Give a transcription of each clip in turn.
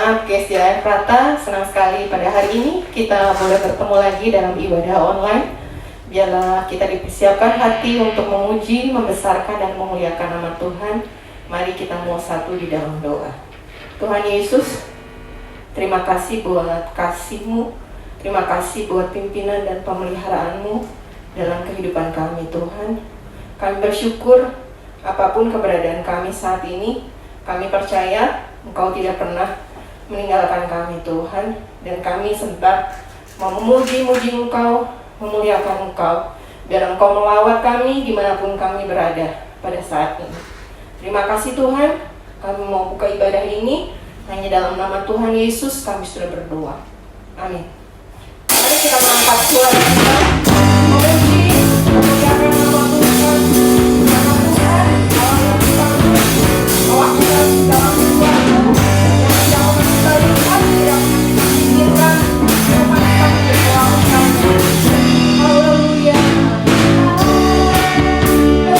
Jemaat GSJ Efrata, senang sekali pada hari ini kita boleh bertemu lagi dalam ibadah online. Biarlah kita dipersiapkan hati untuk memuji, membesarkan, dan memuliakan nama Tuhan. Mari kita mau satu di dalam doa. Tuhan Yesus, terima kasih buat kasih-Mu, terima kasih buat pimpinan dan pemeliharaan-Mu dalam kehidupan kami Tuhan. Kami bersyukur apapun keberadaan kami saat ini, kami percaya Engkau tidak pernah meninggalkan kami Tuhan, dan kami sempat memuji-muji Engkau, memuliakan Engkau, biar Engkau melawat kami dimanapun kami berada pada saat ini. Terima kasih Tuhan, kami mau buka ibadah ini hanya dalam nama Tuhan Yesus kami sudah berdoa. Amin. Mari kita mengangkat suara kita, memuji, memuliakan nama Tuhan. Nama Tuhan, Allah yang kita memuji, Allah kita dalam sesuatu yang tidak kita lihat, yang diinginkan, Tuhan kita menyelamatkan. Haleluya. Telinga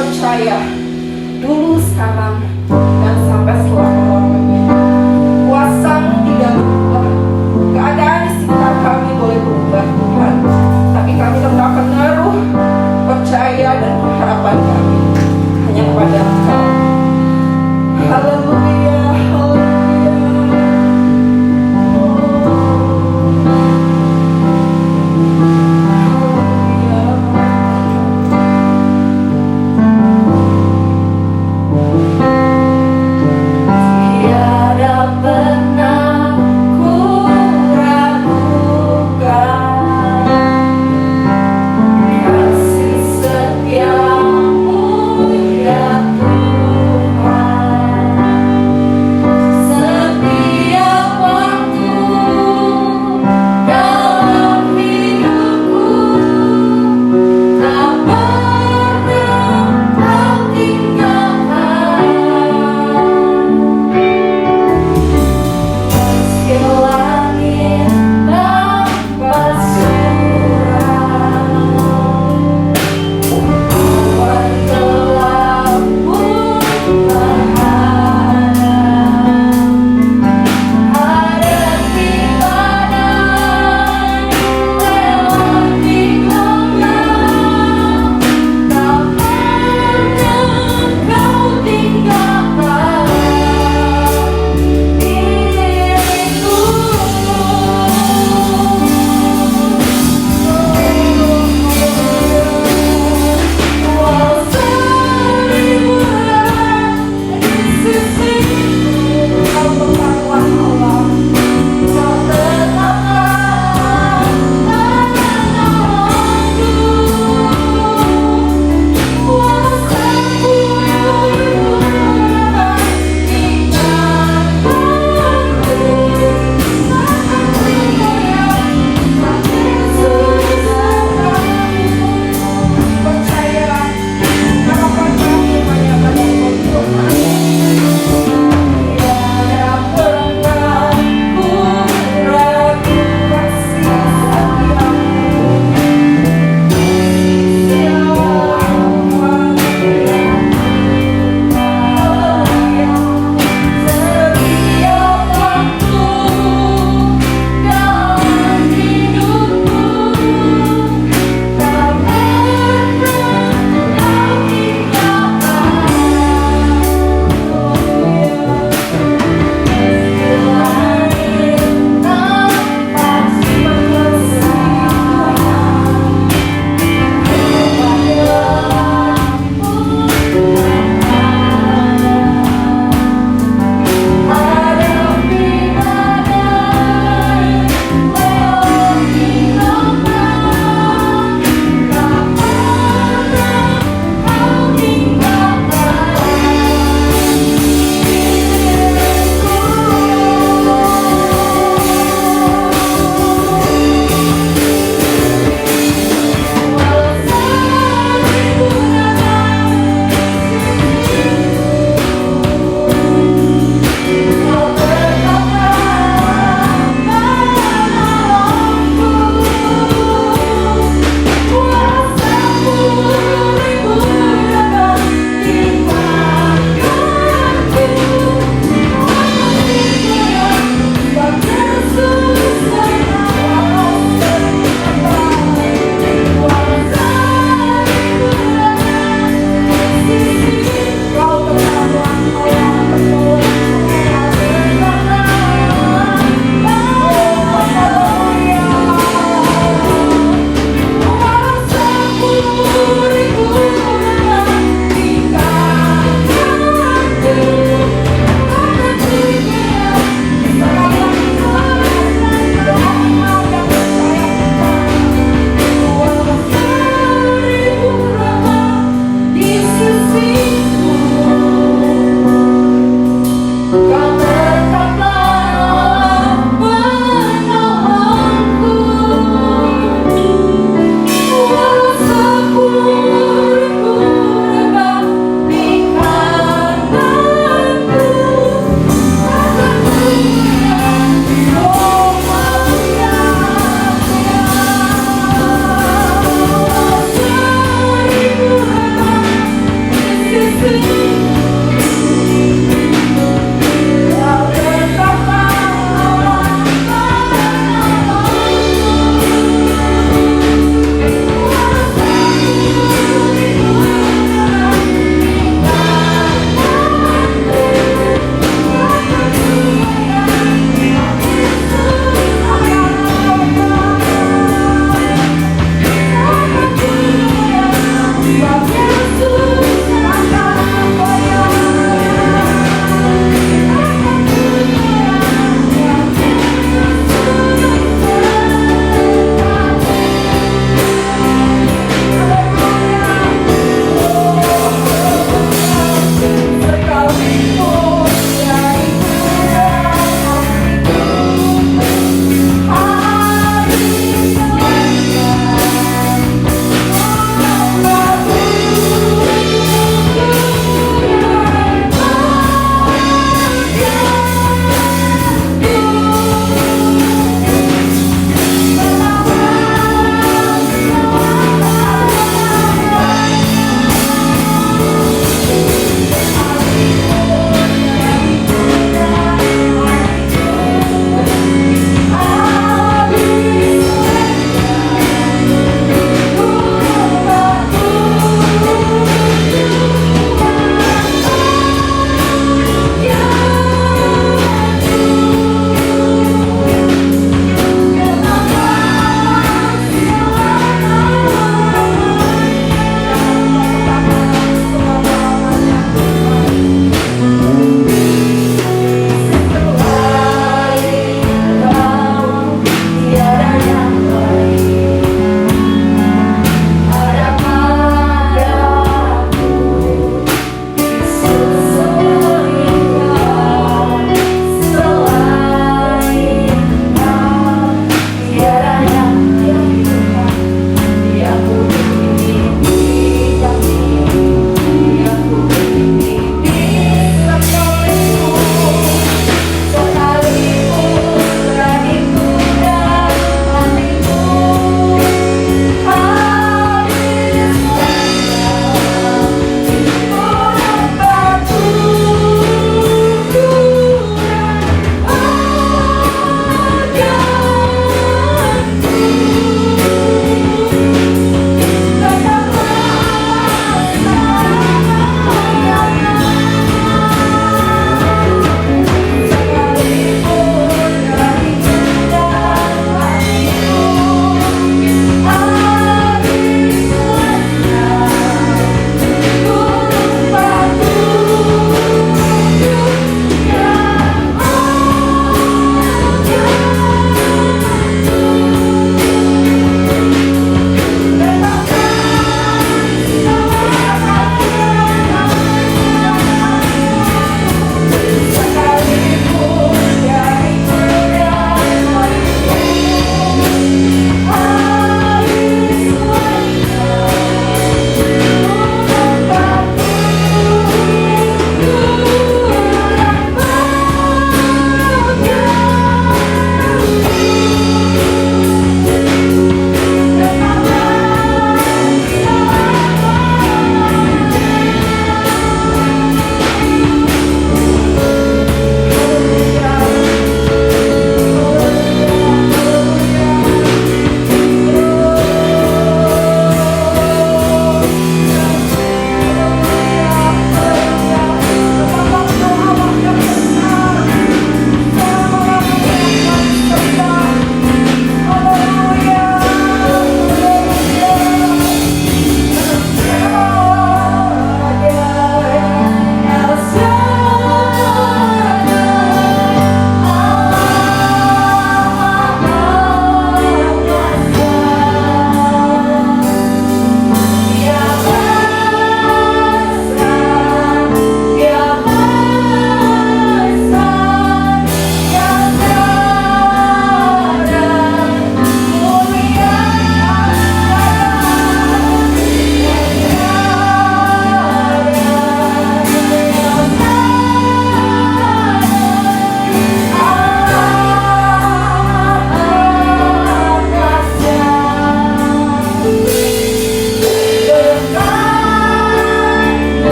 percaya dulu, sekarang, dan sampai selama-lamanya. Kuasa-Mu tidak berubah. Keadaan di sekitar kami boleh berubah Tuhan, tapi kami tetap menaruh percaya dan harapan kami hanya kepada Engkau. Haleluya, haleluya.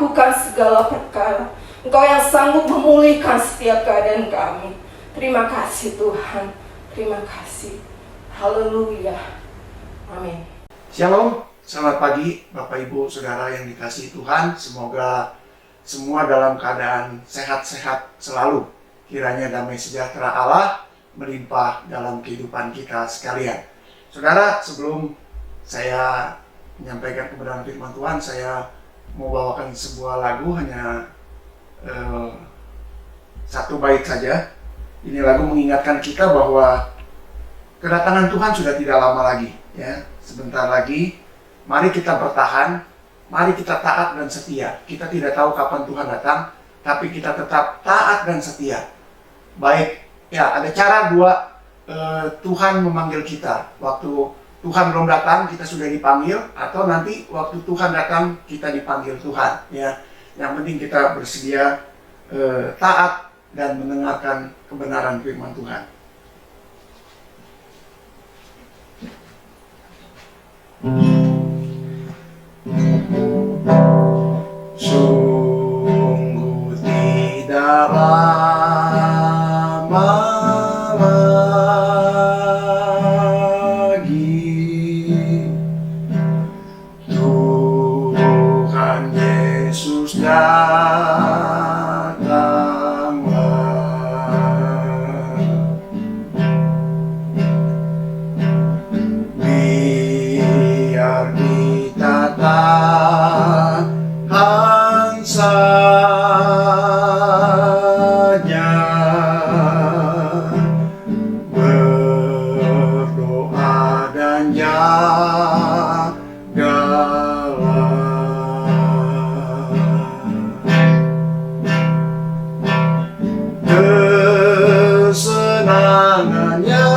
melakukan segala perkara. Engkau yang sanggup memulihkan setiap keadaan kami. Terima kasih Tuhan. Terima kasih. Haleluya. Amin. Shalom, selamat pagi Bapak Ibu Saudara yang dikasihi Tuhan. Semoga semua dalam keadaan sehat-sehat selalu. Kiranya damai sejahtera Allah melimpah dalam kehidupan kita sekalian. Saudara, sebelum saya menyampaikan kebenaran firman Tuhan, saya mau bawakan sebuah lagu, hanya satu bait saja. Ini lagu mengingatkan kita bahwa kedatangan Tuhan sudah tidak lama lagi, ya. Sebentar lagi, mari kita bertahan, mari kita taat dan setia. Kita tidak tahu kapan Tuhan datang, tapi kita tetap taat dan setia. Baik, ya, ada cara dua Tuhan memanggil kita. Waktu Tuhan belum datang, kita sudah dipanggil, atau nanti waktu Tuhan datang, kita dipanggil Tuhan, ya. Yang penting kita bersedia taat dan mendengarkan kebenaran firman Tuhan. Sungguh tidak lama lagi Tuhan Yesus datanglah. Biar kita tahan saja, berdoa dan kesenangannya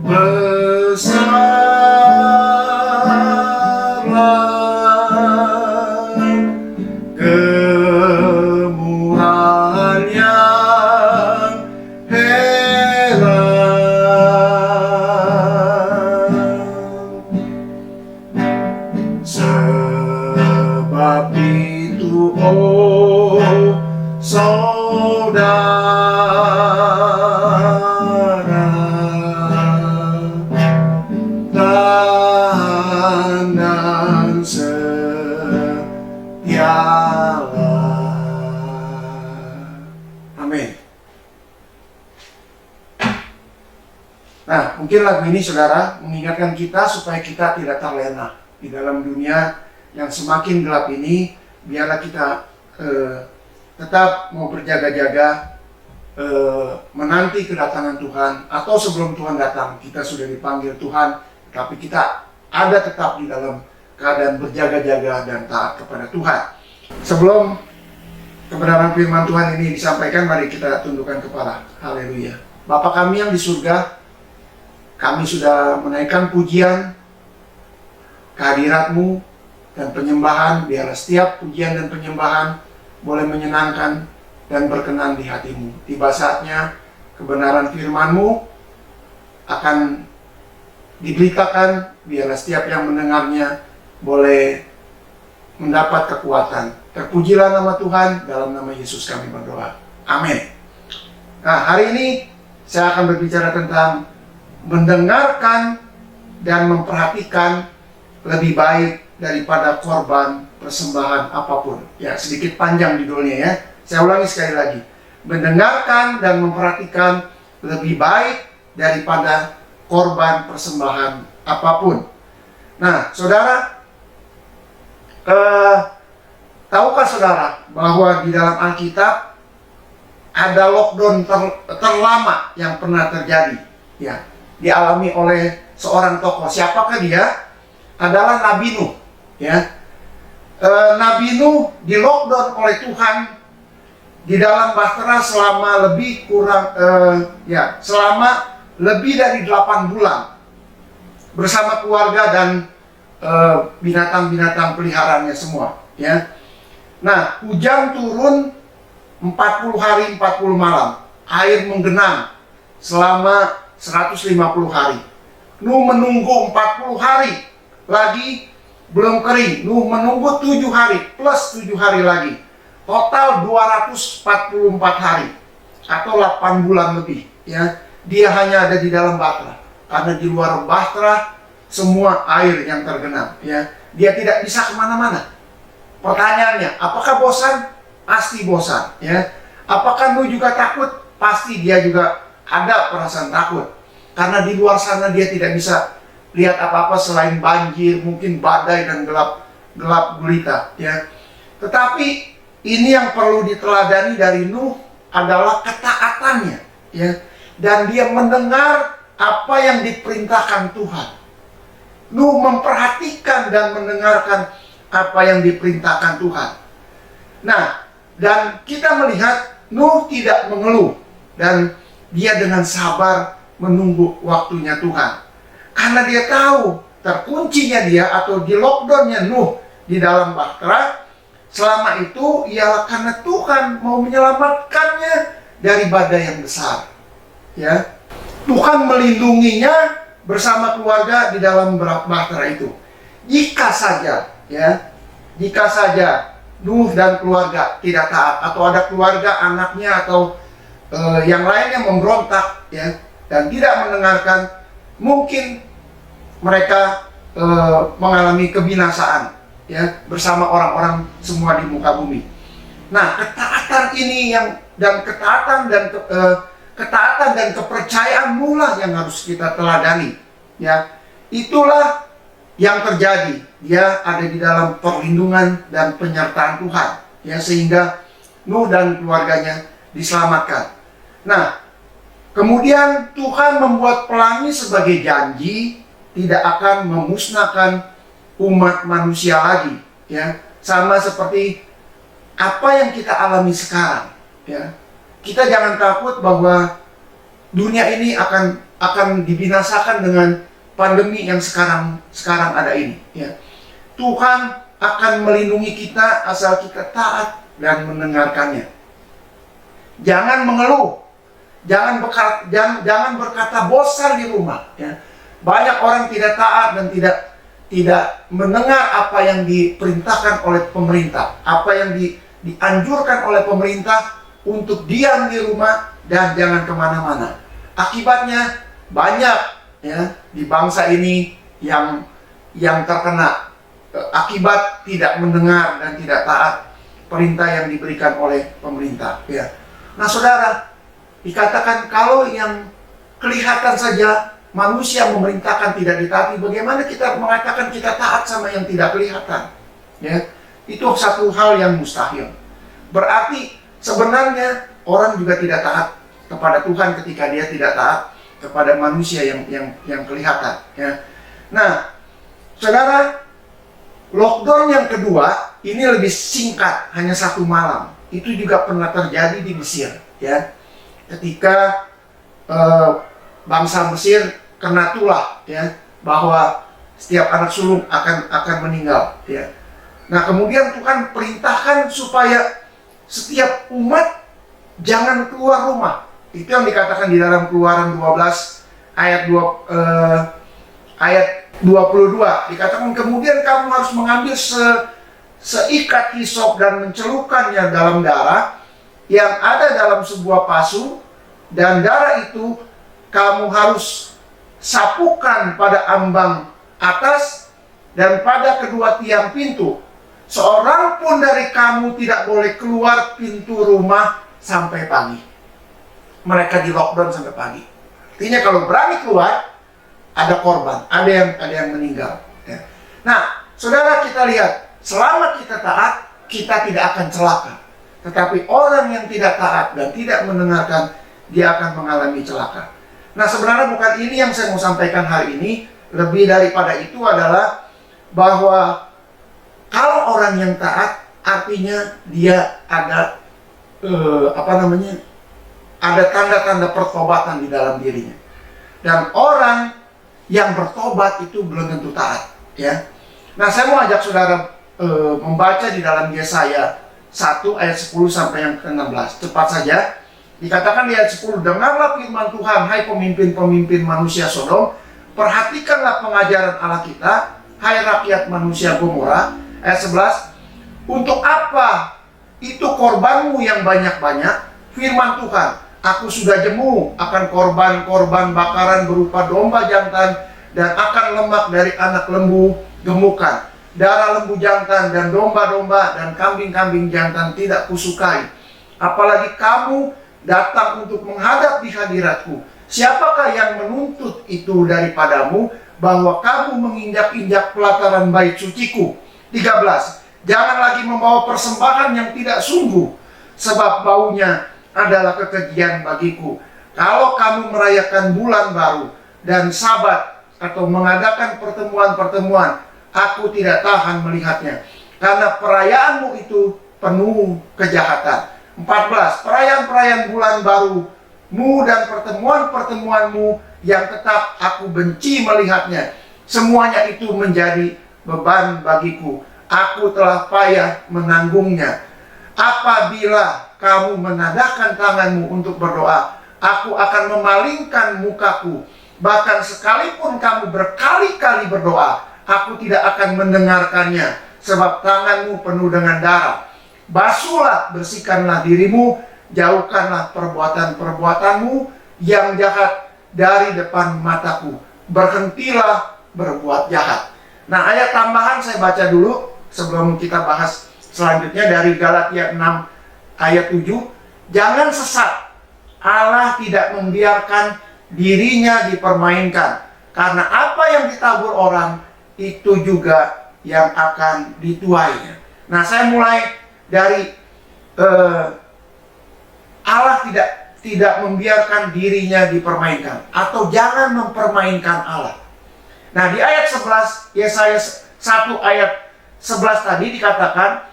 besarlah, kemurahan yang heran. Sebab itu, oh saudara, tahan dan setialah. Amin. Nah, mungkin lagu ini saudara mengingatkan kita supaya kita tidak terlena di dalam dunia yang semakin gelap ini. Biarlah kita tetap mau berjaga-jaga, menanti kedatangan Tuhan, atau sebelum Tuhan datang kita sudah dipanggil Tuhan, tapi kita ada tetap di dalam keadaan berjaga-jaga dan taat kepada Tuhan. Sebelum kebenaran firman Tuhan ini disampaikan, mari kita tundukkan kepala. Haleluya. Bapa kami yang di surga, kami sudah menaikkan pujian kehadirat-Mu dan penyembahan. Biarlah setiap pujian dan penyembahan boleh menyenangkan dan berkenan di hati-Mu. Tiba saatnya kebenaran firman-Mu akan diberitakan. Biarlah setiap yang mendengarnya boleh mendapat kekuatan. Terpujilah nama Tuhan, dalam nama Yesus kami berdoa. Amin. Nah, hari ini saya akan berbicara tentang mendengarkan dan memperhatikan lebih baik daripada korban persembahan apapun. Ya, sedikit panjang judulnya ya. Saya ulangi sekali lagi. Mendengarkan dan memperhatikan lebih baik daripada korban persembahan apapun. Nah, saudara, tahukah saudara bahwa di dalam Alkitab ada lockdown terlama yang pernah terjadi? Ya, dialami oleh seorang tokoh. Siapakah dia? Adalah Nabi Nuh. Ya, Nabi Nuh di lockdown oleh Tuhan di dalam bahtera selama selama lebih dari 8 bulan bersama keluarga dan binatang-binatang peliharaannya semua. Ya, nah, hujan turun 40 hari 40 malam, air menggenang selama 150 hari. Nuh menunggu 40 hari lagi belum kering. Nuh menunggu 7 hari plus 7 hari lagi. Total 244 hari atau 8 bulan lebih, ya. Dia hanya ada di dalam bahtera. Karena di luar bahtera semua air yang tergenang, ya. Dia tidak bisa kemana-mana. Pertanyaannya, apakah bosan? Pasti bosan, ya. Apakah Nuh juga takut? Pasti dia juga ada perasaan takut. Karena di luar sana dia tidak bisa lihat apa-apa selain banjir, mungkin badai dan gelap gulita, ya. Tetapi ini yang perlu diteladani dari Nuh adalah ketaatannya, ya. Dan dia mendengar apa yang diperintahkan Tuhan. Nuh memperhatikan dan mendengarkan apa yang diperintahkan Tuhan. Nah, dan kita melihat Nuh tidak mengeluh dan dia dengan sabar menunggu waktunya Tuhan. Karena dia tahu terkuncinya dia atau di lockdownnya Nuh di dalam bahtera selama itu ialah karena Tuhan mau menyelamatkannya dari badai yang besar. Ya, Tuhan melindunginya bersama keluarga di dalam bahtera itu. Jika saja Nuh dan keluarga tidak taat, atau ada keluarga anaknya atau yang lainnya memberontak, ya, dan tidak mendengarkan, mungkin mereka mengalami kebinasaan, ya, bersama orang-orang semua di muka bumi. Nah, ketaatan ini ketaatan dan kepercayaan mula yang harus kita teladani, ya. Itulah yang terjadi. Dia ada di dalam perlindungan dan penyertaan Tuhan, ya, sehingga Nuh dan keluarganya diselamatkan. Nah, kemudian Tuhan membuat pelangi sebagai janji tidak akan memusnahkan umat manusia lagi, ya. Sama seperti apa yang kita alami sekarang, ya. Kita jangan takut bahwa dunia ini akan dibinasakan dengan pandemi yang sekarang ada ini, ya. Tuhan akan melindungi kita asal kita taat dan mendengarkannya. Jangan mengeluh, jangan berkata bosan di rumah, ya. Banyak orang tidak taat dan tidak mendengar apa yang diperintahkan oleh pemerintah, apa yang dianjurkan oleh pemerintah untuk diam di rumah dan jangan kemana-mana. Akibatnya banyak, ya, di bangsa ini yang terkena akibat tidak mendengar dan tidak taat perintah yang diberikan oleh pemerintah, ya. Nah, saudara, dikatakan kalau yang kelihatan saja manusia memerintahkan tidak ditaati, bagaimana kita mengatakan kita taat sama yang tidak kelihatan, ya? Itu satu hal yang mustahil. Berarti sebenarnya orang juga tidak taat kepada Tuhan ketika dia tidak taat kepada manusia yang kelihatan, ya. Nah, saudara, lockdown yang kedua ini lebih singkat, hanya 1 malam. Itu juga pernah terjadi di Mesir, ya. Ketika bangsa Mesir kena tulah, ya, bahwa setiap anak sulung akan meninggal, ya. Nah, kemudian Tuhan perintahkan supaya setiap umat jangan keluar rumah. Itu yang dikatakan di dalam Keluaran 12 ayat 22. Dikatakan kemudian kamu harus mengambil seikat hisop dan mencelupkannya dalam darah yang ada dalam sebuah pasu, dan darah itu kamu harus sapukan pada ambang atas dan pada kedua tiang pintu. Seorang pun dari kamu tidak boleh keluar pintu rumah sampai pagi. Mereka di lockdown sampai pagi. Artinya kalau berani keluar, ada korban, ada yang meninggal, ya. Nah, saudara, kita lihat, selama kita taat, kita tidak akan celaka. Tetapi orang yang tidak taat dan tidak mendengarkan, dia akan mengalami celaka. Nah, sebenarnya bukan ini yang saya mau sampaikan hari ini. Lebih daripada itu adalah bahwa kalau orang yang taat, artinya dia ada ada tanda-tanda pertobatan di dalam dirinya. Dan orang yang bertobat itu belum tentu taat, ya. Nah, saya mau ajak saudara membaca di dalam Yesaya 1 ayat 10 sampai yang ke-16. Cepat saja. Dikatakan di ayat 10, dengarlah firman Tuhan, hai pemimpin-pemimpin manusia Sodom, perhatikanlah pengajaran Allah kita, hai rakyat manusia Gomora. Ayat 11, untuk apa itu korbanmu yang banyak-banyak? Firman Tuhan, aku sudah jemu akan korban-korban bakaran berupa domba jantan dan akan lemak dari anak lembu gemukan. Darah lembu jantan dan domba-domba dan kambing-kambing jantan tidak kusukai. Apalagi kamu datang untuk menghadap di hadiratku. Siapakah yang menuntut itu daripadamu, bahwa kamu menginjak-injak pelataran bait suciku? 13. Jangan lagi membawa persembahan yang tidak sungguh, sebab baunya adalah kekejian bagiku. Kalau kamu merayakan bulan baru dan sabat atau mengadakan pertemuan-pertemuan, aku tidak tahan melihatnya, karena perayaanmu itu penuh kejahatan. 14. Perayaan-perayaan bulan barumu dan pertemuan-pertemuanmu yang tetap aku benci melihatnya. Semuanya itu menjadi beban bagiku. Aku telah payah menanggungnya. Apabila kamu menadahkan tanganmu untuk berdoa, aku akan memalingkan mukaku. Bahkan sekalipun kamu berkali-kali berdoa, aku tidak akan mendengarkannya, sebab tanganmu penuh dengan darah. Basuhlah, bersihkanlah dirimu, jauhkanlah perbuatan-perbuatanmu yang jahat dari depan mataku. Berhentilah berbuat jahat. Nah, ayat tambahan saya baca dulu sebelum kita bahas selanjutnya dari Galatia 6 ayat 7. Jangan sesat, Allah tidak membiarkan dirinya dipermainkan, karena apa yang ditabur orang itu juga yang akan dituainya. Nah, saya mulai dari Allah tidak membiarkan dirinya dipermainkan, atau jangan mempermainkan Allah. Nah, di ayat 11 Yesaya 1 ayat 11 tadi dikatakan,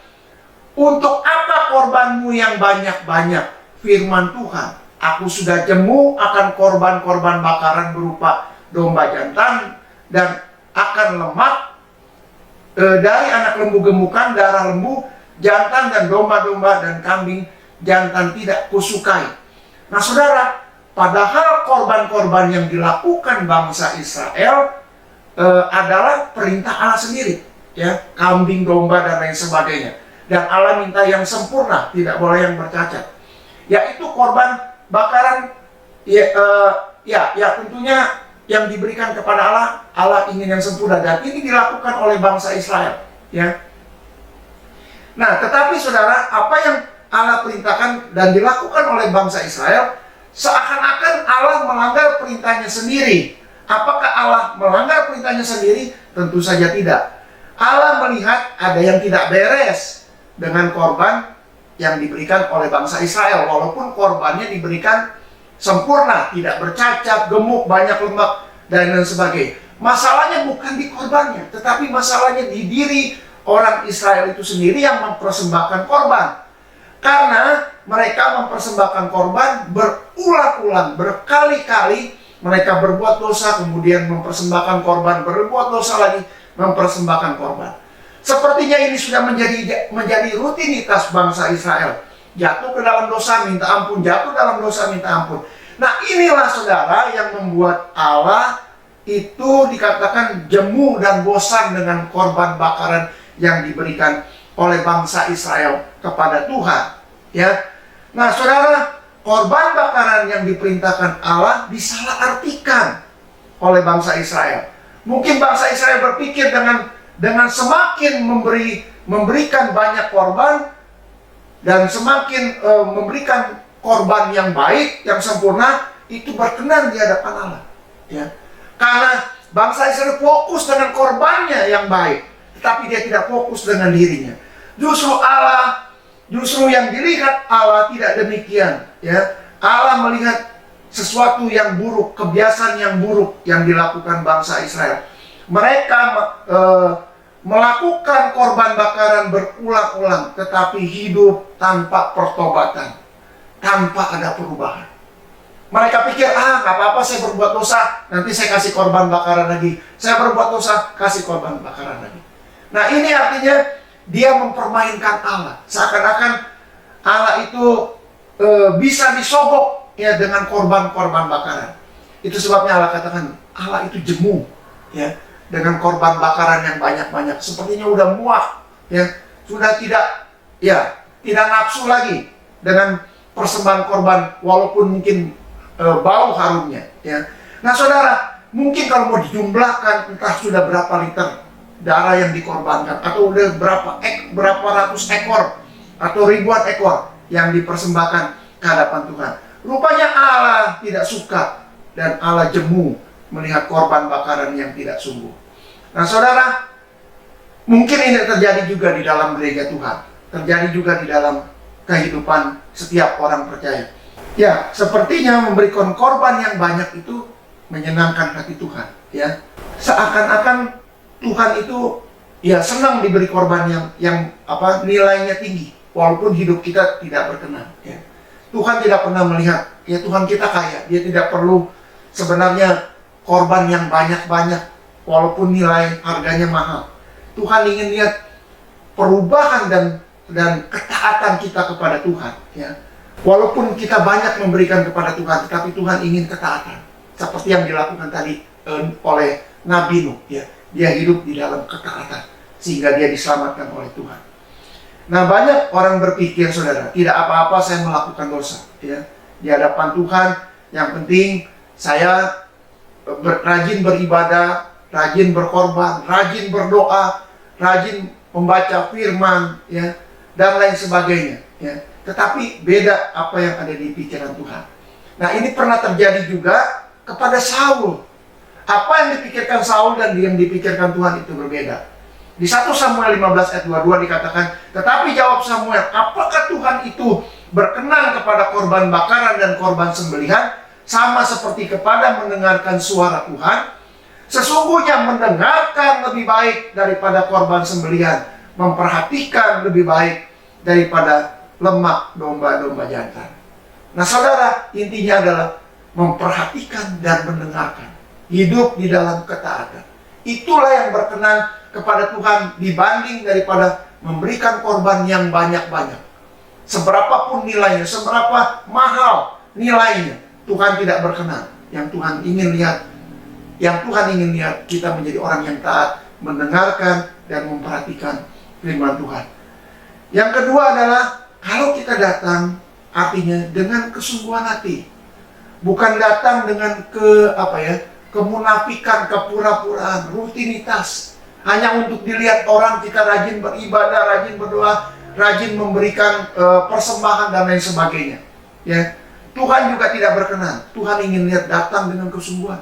untuk apa korbanmu yang banyak-banyak? Firman Tuhan, aku sudah jemu akan korban-korban bakaran berupa domba jantan dan akan lemak dari anak lembu gemukan, darah lembu jantan dan domba-domba dan kambing jantan tidak kusukai. Nah, saudara, padahal korban-korban yang dilakukan bangsa Israel adalah perintah Allah sendiri, ya, kambing, domba dan lain sebagainya. Dan Allah minta yang sempurna, tidak boleh yang bercacat. Yaitu korban bakaran, ya tentunya yang diberikan kepada Allah, Allah ingin yang sempurna, dan ini dilakukan oleh bangsa Israel, ya. Nah, tetapi saudara, apa yang Allah perintahkan dan dilakukan oleh bangsa Israel, seakan-akan Allah melanggar perintahnya sendiri. Apakah Allah melanggar perintahnya sendiri? Tentu saja tidak. Allah melihat ada yang tidak beres dengan korban yang diberikan oleh bangsa Israel, walaupun korbannya diberikan sempurna, tidak bercacat, gemuk, banyak lemak, dan lain sebagainya. Masalahnya bukan di korbannya, tetapi masalahnya di diri orang Israel itu sendiri yang mempersembahkan korban. Karena mereka mempersembahkan korban berulang-ulang, berkali-kali mereka berbuat dosa, kemudian mempersembahkan korban, berbuat dosa lagi, mempersembahkan korban. Sepertinya ini sudah menjadi rutinitas bangsa Israel. Jatuh ke dalam dosa, minta ampun, jatuh dalam dosa, minta ampun. Nah, inilah saudara yang membuat Allah itu dikatakan jemu dan bosan dengan korban bakaran yang diberikan oleh bangsa Israel kepada Tuhan, ya. Nah, saudara, korban bakaran yang diperintahkan Allah disalahartikan oleh bangsa Israel. Mungkin bangsa Israel berpikir dengan semakin memberikan banyak korban dan semakin memberikan korban yang baik, yang sempurna, itu berkenan di hadapan Allah, ya. Karena bangsa Israel fokus dengan korbannya yang baik, tetapi dia tidak fokus dengan dirinya. Justru yang dilihat Allah tidak demikian, ya. Allah melihat sesuatu yang buruk, kebiasaan yang buruk yang dilakukan bangsa Israel. Mereka melakukan korban bakaran berulang-ulang, tetapi hidup tanpa pertobatan, tanpa ada perubahan. Mereka pikir, nggak apa-apa, saya berbuat dosa, nanti saya kasih korban bakaran lagi. Saya berbuat dosa, kasih korban bakaran lagi. Nah, ini artinya dia mempermainkan Allah. Seakan-akan Allah itu bisa disogok, ya, dengan korban-korban bakaran. Itu sebabnya Allah katakan, Allah itu jemu, ya. dengan korban bakaran yang banyak-banyak. Sepertinya udah muak, ya, sudah tidak nafsu lagi dengan persembahan korban walaupun mungkin bau harumnya, ya. Nah, saudara, mungkin kalau mau dijumlahkan entah sudah berapa liter darah yang dikorbankan atau udah berapa ratus ekor atau ribuan ekor yang dipersembahkan ke hadapan Tuhan. Rupanya Allah tidak suka dan Allah jemu melihat korban bakaran yang tidak sungguh. Nah, saudara, mungkin ini terjadi juga di dalam gereja Tuhan, terjadi juga di dalam kehidupan setiap orang percaya. Ya, sepertinya memberikan korban yang banyak itu menyenangkan hati Tuhan, ya. Seakan-akan Tuhan itu ya senang diberi korban yang nilainya tinggi, walaupun hidup kita tidak berkenan, ya. Tuhan tidak pernah melihat, ya Tuhan kita kaya, dia tidak perlu sebenarnya korban yang banyak-banyak, walaupun nilai harganya mahal. Tuhan ingin lihat perubahan dan ketaatan kita kepada Tuhan, ya. Walaupun kita banyak memberikan kepada Tuhan, tetapi Tuhan ingin ketaatan. Seperti yang dilakukan tadi oleh Nabi Nuh, ya. Dia hidup di dalam ketaatan sehingga dia diselamatkan oleh Tuhan. Nah, banyak orang berpikir, saudara, tidak apa-apa saya melakukan dosa, ya. Di hadapan Tuhan, yang penting saya rajin beribadah, rajin berkorban, rajin berdoa, rajin membaca firman, ya, dan lain sebagainya, ya. Tetapi beda apa yang ada di pikiran Tuhan. Nah, ini pernah terjadi juga kepada Saul. Apa yang dipikirkan Saul dan yang dipikirkan Tuhan itu berbeda. Di 1 Samuel 15 ayat 22 dikatakan, tetapi jawab Samuel, apakah Tuhan itu berkenan kepada korban bakaran dan korban sembelihan, sama seperti kepada mendengarkan suara Tuhan? Sesungguhnya mendengarkan lebih baik daripada korban sembelihan, memperhatikan lebih baik daripada lemak domba-domba jantan. Nah, saudara, intinya adalah memperhatikan dan mendengarkan. Hidup di dalam ketaatan. Itulah yang berkenan kepada Tuhan dibanding daripada memberikan korban yang banyak-banyak. Seberapapun nilainya, seberapa mahal nilainya, Tuhan tidak berkenan. Yang Tuhan ingin lihat kita menjadi orang yang taat, mendengarkan dan memperhatikan firman Tuhan. Yang kedua adalah kalau kita datang, artinya dengan kesungguhan hati, bukan datang dengan kemunafikan, kepura-puraan, rutinitas, hanya untuk dilihat orang kita rajin beribadah, rajin berdoa, rajin memberikan persembahan dan lain sebagainya, ya. Tuhan juga tidak berkenan. Tuhan ingin lihat datang dengan kesungguhan.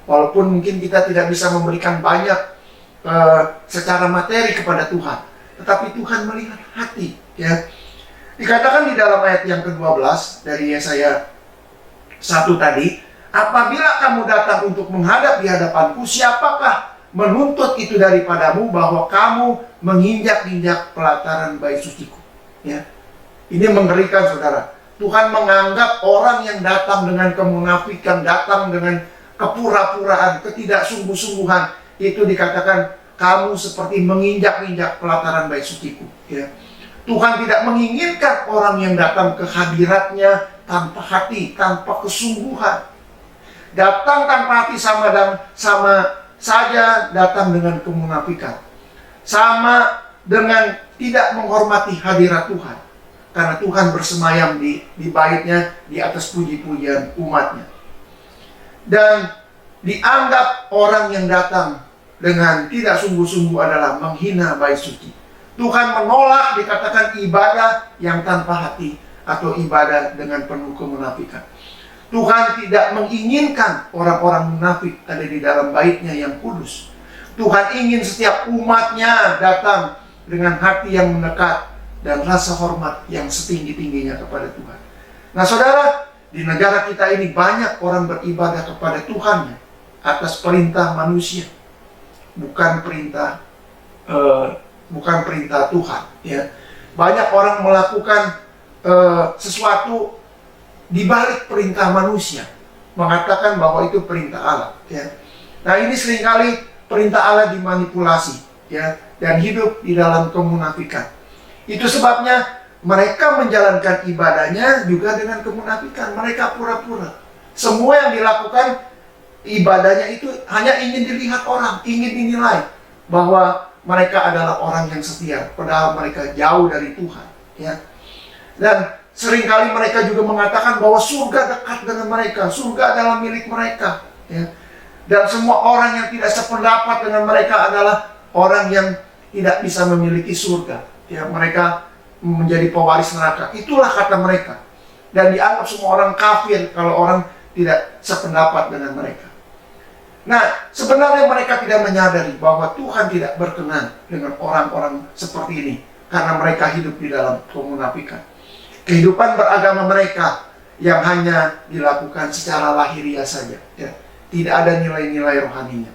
Walaupun mungkin kita tidak bisa memberikan banyak secara materi kepada Tuhan, tetapi Tuhan melihat hati, ya. Dikatakan di dalam ayat yang ke-12 dari Yesaya 1 tadi, apabila kamu datang untuk menghadap di hadapanku, siapakah menuntut itu daripadamu bahwa kamu menginjak-injak pelataran bait suciku, ya. Ini mengerikan, saudara. Tuhan menganggap orang yang datang dengan kemunafikan, datang dengan kepura-puraan, ketidaksungguh-sungguhan, itu dikatakan kamu seperti menginjak-injak pelataran bait suciku, ya. Tuhan tidak menginginkan orang yang datang ke hadiratnya tanpa hati, tanpa kesungguhan. Datang tanpa hati sama saja datang dengan kemunafikan. Sama dengan tidak menghormati hadirat Tuhan. Karena Tuhan bersemayam di baitnya, di atas puji-pujian umatnya. Dan dianggap orang yang datang dengan tidak sungguh-sungguh adalah menghina bait suci. Tuhan menolak dikatakan ibadah yang tanpa hati atau ibadah dengan penuh kemunafikan. Tuhan tidak menginginkan orang-orang munafik ada di dalam baitnya yang kudus. Tuhan ingin setiap umatnya datang dengan hati yang mendekat dan rasa hormat yang setinggi-tingginya kepada Tuhan. Nah, saudara, di negara kita ini banyak orang beribadah kepada Tuhannya atas perintah manusia, bukan perintah Tuhan, ya. Banyak orang melakukan sesuatu di balik perintah manusia, mengatakan bahwa itu perintah Allah, ya. Nah, ini seringkali perintah Allah dimanipulasi, ya, dan hidup di dalam kemunafikan. Itu sebabnya mereka menjalankan ibadahnya juga dengan kemunafikan. Mereka pura-pura. Semua yang dilakukan ibadahnya itu hanya ingin dilihat orang, ingin dinilai bahwa mereka adalah orang yang setia, padahal mereka jauh dari Tuhan, ya. Dan seringkali mereka juga mengatakan bahwa surga dekat dengan mereka, surga adalah milik mereka, ya. Dan semua orang yang tidak sependapat dengan mereka adalah orang yang tidak bisa memiliki surga, ya. Mereka menjadi pewaris neraka. Itulah kata mereka. Dan dianggap semua orang kafir kalau orang tidak sependapat dengan mereka. Nah, sebenarnya mereka tidak menyadari bahwa Tuhan tidak berkenan dengan orang-orang seperti ini, karena mereka hidup di dalam kemunafikan. Kehidupan beragama mereka yang hanya dilakukan secara lahiriah saja, ya. Tidak ada nilai-nilai rohaninya.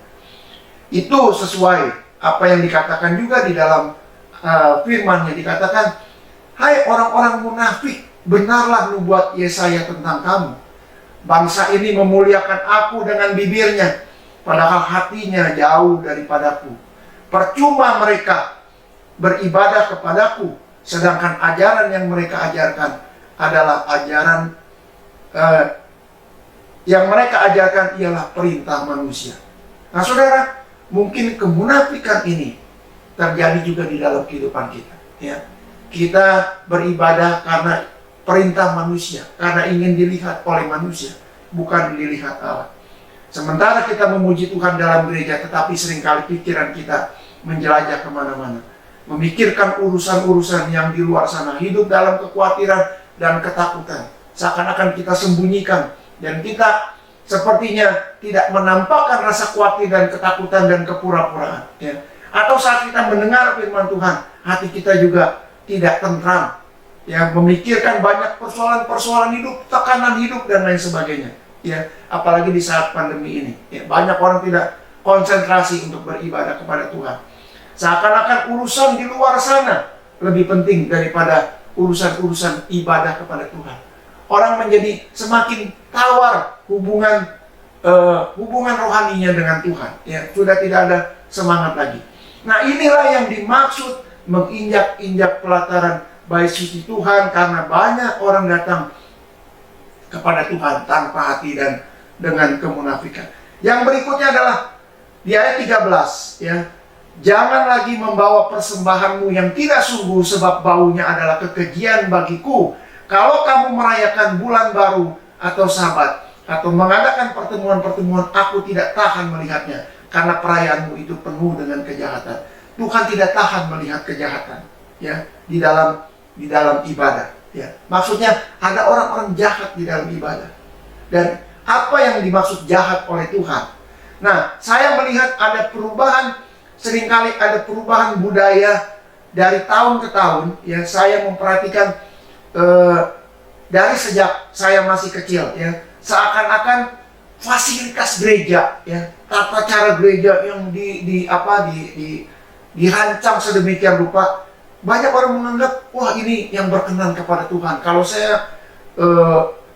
Itu sesuai apa yang dikatakan juga di dalam firman-Nya, dikatakan, hai orang-orang munafik, benarlah nubuat Yesaya tentang kamu. Bangsa ini memuliakan aku dengan bibirnya, padahal hatinya jauh daripadaku. Percuma mereka beribadah kepadaku, sedangkan ajaran yang mereka ajarkan adalah ajaran yang mereka ajarkan ialah perintah manusia. Nah saudara, mungkin kemunafikan ini terjadi juga di dalam kehidupan kita, ya. Kita beribadah karena perintah manusia, karena ingin dilihat oleh manusia, bukan dilihat Allah. Sementara kita memuji Tuhan dalam gereja, tetapi seringkali pikiran kita menjelajah kemana-mana, memikirkan urusan-urusan yang di luar sana, hidup dalam kekhawatiran dan ketakutan. Seakan-akan kita sembunyikan, dan kita sepertinya tidak menampakkan rasa khawatir dan ketakutan dan kepura-puraan, ya. Atau saat kita mendengar firman Tuhan, hati kita juga tidak tentram, ya, memikirkan banyak persoalan-persoalan hidup, tekanan hidup dan lain sebagainya, ya. Apalagi di saat pandemi ini, ya, banyak orang tidak konsentrasi untuk beribadah kepada Tuhan. Seakan-akan urusan di luar sana lebih penting daripada urusan-urusan ibadah kepada Tuhan. Orang menjadi semakin tawar hubungan rohaninya dengan Tuhan, ya, sudah tidak ada semangat lagi. Nah, inilah yang dimaksud menginjak-injak pelataran bait suci Tuhan, karena banyak orang datang kepada Tuhan tanpa hati dan dengan kemunafikan. Yang berikutnya adalah di ayat 13, ya. Jangan lagi membawa persembahanmu yang tidak sungguh, sebab baunya adalah kekejian bagiku. Kalau kamu merayakan bulan baru atau Sabat, atau mengadakan pertemuan-pertemuan, aku tidak tahan melihatnya, karena perayaanmu itu penuh dengan kejahatan. Tuhan tidak tahan melihat kejahatan, ya, di dalam ibadah, ya. Maksudnya ada orang-orang jahat di dalam ibadah. Dan apa yang dimaksud jahat oleh Tuhan? Nah, saya melihat ada perubahan, seringkali ada perubahan budaya dari tahun ke tahun, ya. Saya memperhatikan dari sejak saya masih kecil, ya, seakan-akan fasilitas gereja, ya, tata cara gereja yang dirancang sedemikian rupa, banyak orang menganggap, wah, ini yang berkenan kepada Tuhan. Kalau saya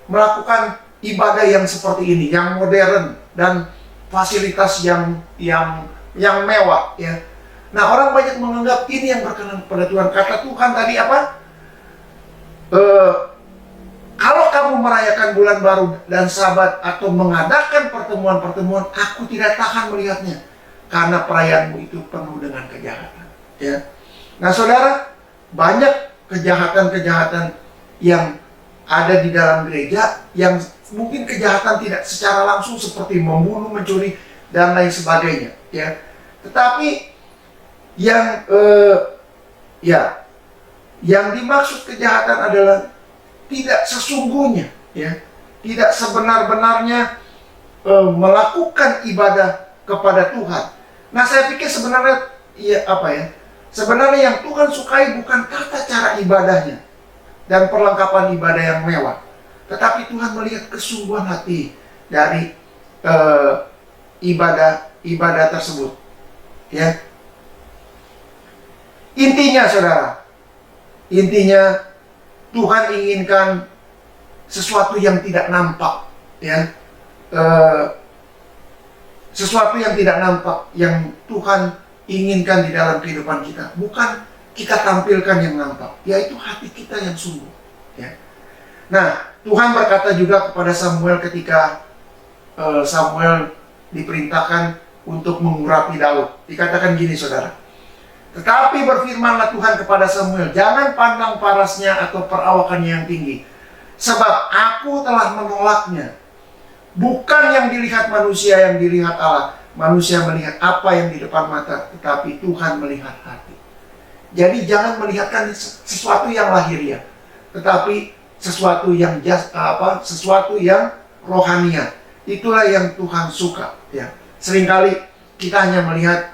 melakukan ibadah yang seperti ini, yang modern dan fasilitas yang mewah, ya. Nah, orang banyak menganggap ini yang berkenan kepada Tuhan. Kata Tuhan tadi apa? Kalau kamu merayakan bulan baru dan Sabat atau mengadakan pertemuan-pertemuan, aku tidak tahan melihatnya, karena perayaanmu itu penuh dengan kejahatan, ya. Nah saudara, banyak kejahatan-kejahatan yang ada di dalam gereja, yang mungkin kejahatan tidak secara langsung seperti membunuh, mencuri dan lain sebagainya, ya. Tetapi yang dimaksud kejahatan adalah tidak sesungguhnya, ya, tidak sebenar-benarnya melakukan ibadah kepada Tuhan. Nah, saya pikir sebenarnya sebenarnya yang Tuhan sukai bukan tata cara ibadahnya dan perlengkapan ibadah yang mewah, tetapi Tuhan melihat kesungguhan hati dari ibadah tersebut, ya. Intinya saudara, Tuhan inginkan sesuatu yang tidak nampak, ya, sesuatu yang tidak nampak yang Tuhan inginkan di dalam kehidupan kita, bukan kita tampilkan yang nampak, yaitu hati kita yang sungguh, ya. Nah, Tuhan berkata juga kepada Samuel ketika Samuel diperintahkan untuk mengurapi Daud. Dikatakan gini saudara, tetapi berfirmanlah Tuhan kepada Samuel, jangan pandang parasnya atau perawakannya yang tinggi, sebab aku telah menolaknya. Bukan yang dilihat manusia, yang dilihat Allah. Manusia melihat apa yang di depan mata, tetapi Tuhan melihat hati. Jadi jangan melihatkan sesuatu yang lahiriah, tetapi sesuatu yang sesuatu yang rohania. Itulah yang Tuhan suka. Ya, seringkali kita hanya melihat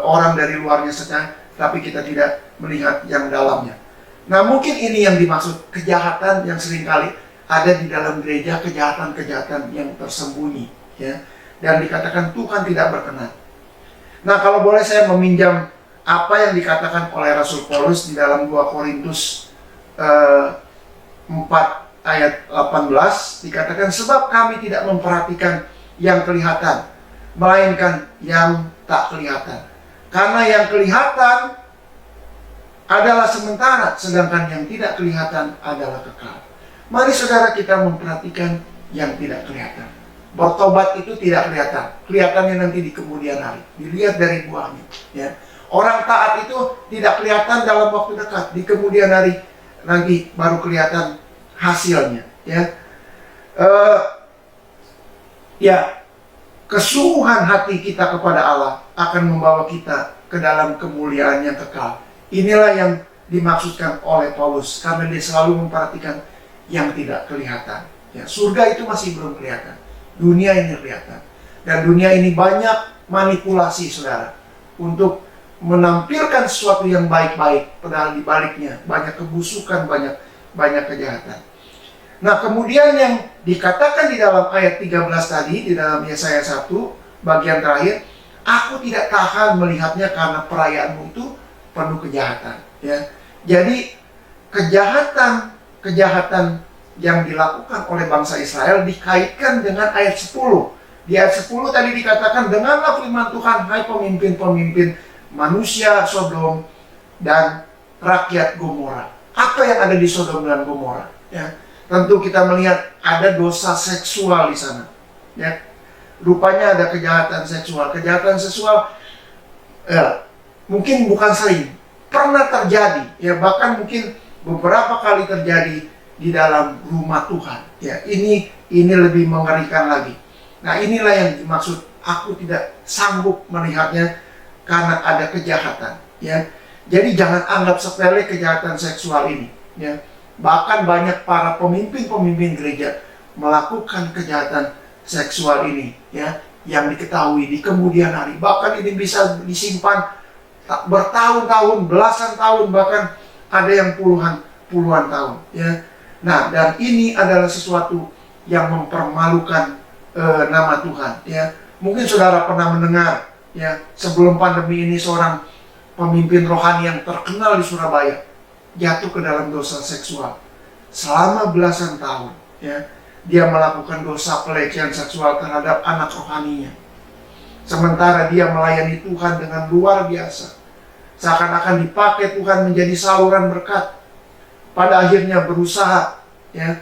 orang dari luarnya saja, tapi kita tidak melihat yang dalamnya. Nah, mungkin ini yang dimaksud kejahatan yang seringkali ada di dalam gereja, kejahatan-kejahatan yang tersembunyi, ya. Dan dikatakan Tuhan tidak berkenan. Nah, kalau boleh saya meminjam apa yang dikatakan oleh Rasul Paulus di dalam 2 Korintus 4 ayat 18, dikatakan sebab kami tidak memperhatikan yang kelihatan, melainkan yang tak kelihatan. Karena yang kelihatan adalah sementara, sedangkan yang tidak kelihatan adalah kekal. Mari saudara kita memperhatikan yang tidak kelihatan. Bertobat itu tidak kelihatan. Kelihatannya nanti di kemudian hari. Dilihat dari buahnya. Ya. Orang taat itu tidak kelihatan dalam waktu dekat. Di kemudian hari nanti baru kelihatan hasilnya. Ya. Kesungguhan hati kita kepada Allah akan membawa kita ke dalam kemuliaan yang kekal. Inilah yang dimaksudkan oleh Paulus, karena dia selalu memperhatikan yang tidak kelihatan. Ya, surga itu masih belum kelihatan. Dunia ini kelihatan. Dan dunia ini banyak manipulasi, saudara, untuk menampilkan sesuatu yang baik-baik, padahal di baliknya banyak kebusukan, banyak kejahatan. Nah, kemudian yang dikatakan di dalam ayat 13 tadi, di dalam Yesaya 1, bagian terakhir, aku tidak tahan melihatnya karena perayaanmu itu penuh kejahatan. Ya. Jadi, kejahatan yang dilakukan oleh bangsa Israel dikaitkan dengan ayat 10. Di ayat 10 tadi dikatakan, dengarlah firman Tuhan, hai pemimpin-pemimpin manusia Sodom dan rakyat Gomora. Apa yang ada di Sodom dan Gomora? Ya. Tentu kita melihat ada dosa seksual di sana. Ya. Rupanya ada kejahatan seksual. Kejahatan seksual mungkin bukan sering, pernah terjadi. Ya, bahkan mungkin beberapa kali terjadi di dalam rumah Tuhan. Ya, ini lebih mengerikan lagi. Nah, inilah yang dimaksud aku tidak sanggup melihatnya karena ada kejahatan. Ya, jadi jangan anggap sepele kejahatan seksual ini. Ya. Bahkan banyak para pemimpin gereja melakukan kejahatan seksual ini, ya, yang diketahui di kemudian hari. Bahkan ini bisa disimpan bertahun-tahun, belasan tahun, bahkan ada yang puluhan tahun. Ya. Nah, dan ini adalah sesuatu yang mempermalukan nama Tuhan. Ya. Mungkin saudara pernah mendengar, ya, sebelum pandemi ini seorang pemimpin rohani yang terkenal di Surabaya jatuh ke dalam dosa seksual selama belasan tahun. Ya. Dia melakukan dosa pelecehan seksual terhadap anak rohaninya. Sementara dia melayani Tuhan dengan luar biasa. Seakan-akan dipakai Tuhan menjadi saluran berkat. Pada akhirnya berusaha, ya,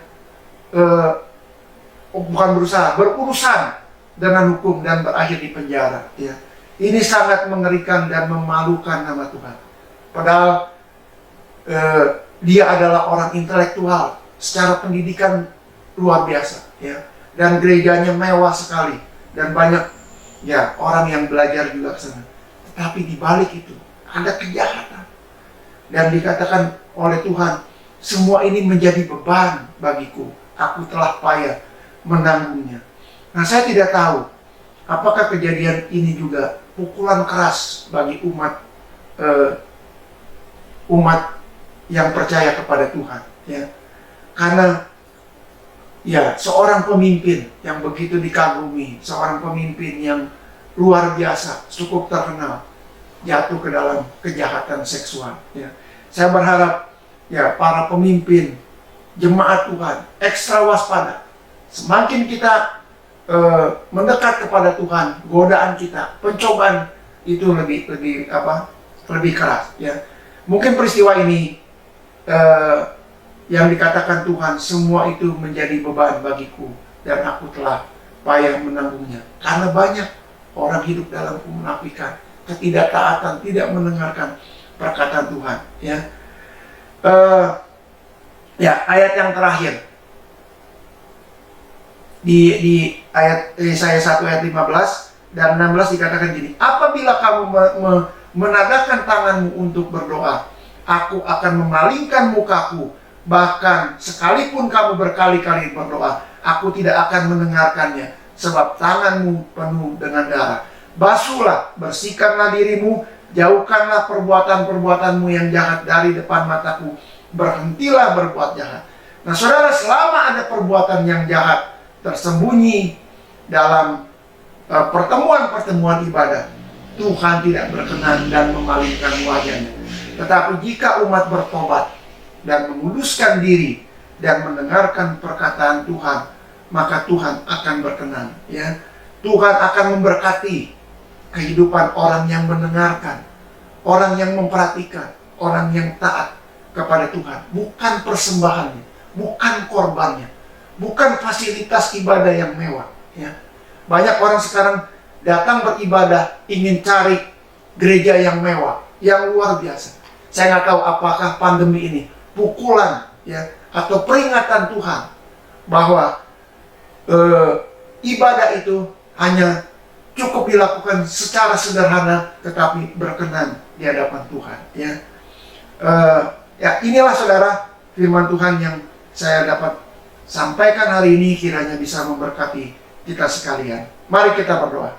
berurusan dengan hukum dan berakhir di penjara. Ya. Ini sangat mengerikan dan memalukan nama Tuhan. Padahal dia adalah orang intelektual, secara pendidikan luar biasa, ya, dan gerejanya mewah sekali dan banyak, ya, orang yang belajar juga ke sana. Tetapi di balik itu ada kejahatan dan dikatakan oleh Tuhan, semua ini menjadi beban bagiku, aku telah payah menanggungnya. Nah, saya tidak tahu apakah kejadian ini juga pukulan keras bagi umat yang percaya kepada Tuhan, ya. Karena, ya, seorang pemimpin yang begitu dikagumi, seorang pemimpin yang luar biasa, cukup terkenal, jatuh ke dalam kejahatan seksual. Ya. Saya berharap, ya, para pemimpin, jemaat Tuhan, ekstra waspada. Semakin kita mendekat kepada Tuhan, godaan kita, pencobaan itu lebih keras. Ya. Mungkin peristiwa ini yang dikatakan Tuhan, semua itu menjadi beban bagiku dan aku telah payah menanggungnya. Karena banyak orang hidup dalam kemunafikan, ketidaktaatan, tidak mendengarkan perkataan Tuhan. Ayat yang terakhir di ayat Yesaya 1 ayat 15 dan 16 dikatakan gini, apabila kamu menadahkan tanganmu untuk berdoa, aku akan memalingkan mukaku, bahkan sekalipun kamu berkali-kali berdoa, aku tidak akan mendengarkannya, sebab tanganmu penuh dengan darah. Basuhlah, bersihkanlah dirimu, jauhkanlah perbuatan-perbuatanmu yang jahat dari depan mataku, berhentilah berbuat jahat. Nah saudara, selama ada perbuatan yang jahat tersembunyi dalam pertemuan-pertemuan ibadah, Tuhan tidak berkenan dan memalingkan wajahnya. Tetapi jika umat bertobat dan menguduskan diri dan mendengarkan perkataan Tuhan, maka Tuhan akan berkenan. Tuhan akan memberkati kehidupan orang yang mendengarkan, orang yang memperhatikan, orang yang taat kepada Tuhan. Bukan persembahannya, bukan korbannya, bukan fasilitas ibadah yang mewah. Banyak orang sekarang datang beribadah ingin cari gereja yang mewah, yang luar biasa. Saya nggak tahu apakah pandemi ini pukulan atau peringatan Tuhan bahwa ibadah itu hanya cukup dilakukan secara sederhana tetapi berkenan di hadapan Tuhan. Inilah saudara firman Tuhan yang saya dapat sampaikan hari ini, kiranya bisa memberkati kita sekalian. Mari kita berdoa.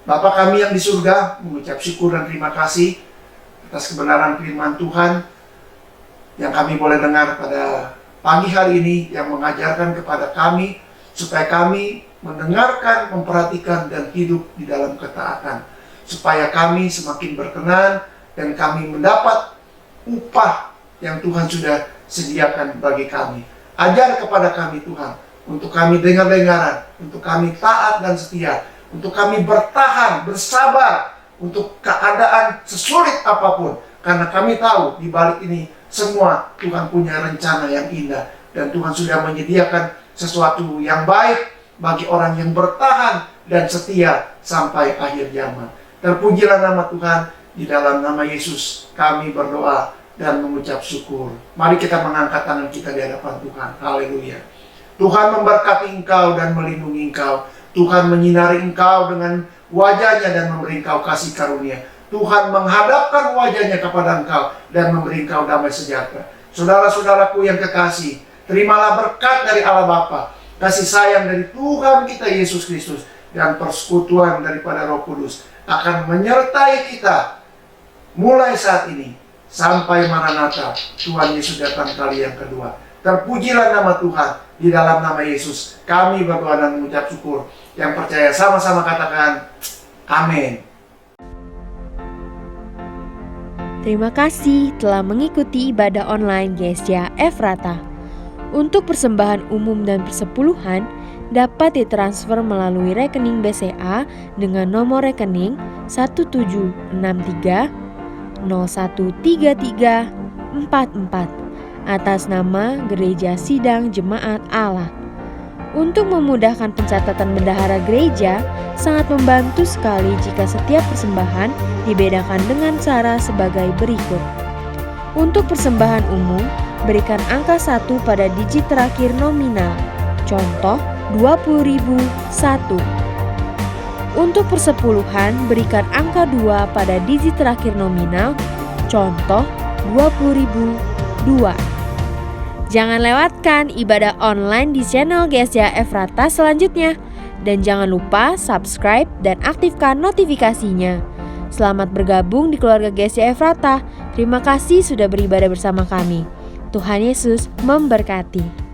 Bapa kami yang di surga, mengucap syukur dan terima kasih atas kebenaran firman Tuhan yang kami boleh dengar pada pagi hari ini, yang mengajarkan kepada kami supaya kami mendengarkan, memperhatikan, dan hidup di dalam ketaatan, supaya kami semakin berkenan dan kami mendapat upah yang Tuhan sudah sediakan bagi kami. Ajar kepada kami Tuhan, untuk kami dengar-dengaran, untuk kami taat dan setia, untuk kami bertahan, bersabar, untuk keadaan sesulit apapun. Karena kami tahu di balik ini semua Tuhan punya rencana yang indah, dan Tuhan sudah menyediakan sesuatu yang baik bagi orang yang bertahan dan setia sampai akhir zaman. Terpujilah nama Tuhan. Di dalam nama Yesus kami berdoa dan mengucap syukur. Mari kita mengangkat tangan kita di hadapan Tuhan. Haleluya. Tuhan memberkati engkau dan melindungi engkau. Tuhan menyinari engkau dengan wajahnya dan memberi engkau kasih karunia. Tuhan menghadapkan wajahnya kepada engkau dan memberi engkau damai sejahtera. Saudara-saudaraku yang kekasih, terimalah berkat dari Allah Bapa, kasih sayang dari Tuhan kita Yesus Kristus, dan persekutuan daripada Roh Kudus akan menyertai kita mulai saat ini sampai Maranatha, Tuhan Yesus datang kali yang kedua. Terpujilah nama Tuhan. Di dalam nama Yesus kami berdoa dan mengucap syukur. Yang percaya sama-sama katakan amin. Terima kasih telah mengikuti ibadah online GSJ Efrata. Untuk persembahan umum dan persepuluhan dapat ditransfer melalui rekening BCA dengan nomor rekening 1763013344 atas nama Gereja Sidang Jemaat Allah. Untuk memudahkan pencatatan bendahara gereja, sangat membantu sekali jika setiap persembahan dibedakan dengan cara sebagai berikut. Untuk persembahan umum, berikan angka 1 pada digit terakhir nominal. Contoh 20.001. Untuk persepuluhan, berikan angka 2 pada digit terakhir nominal. Contoh 20.002. Jangan lewatkan ibadah online di channel GSJ Efrata selanjutnya. Dan jangan lupa subscribe dan aktifkan notifikasinya. Selamat bergabung di keluarga GSJ Efrata. Terima kasih sudah beribadah bersama kami. Tuhan Yesus memberkati.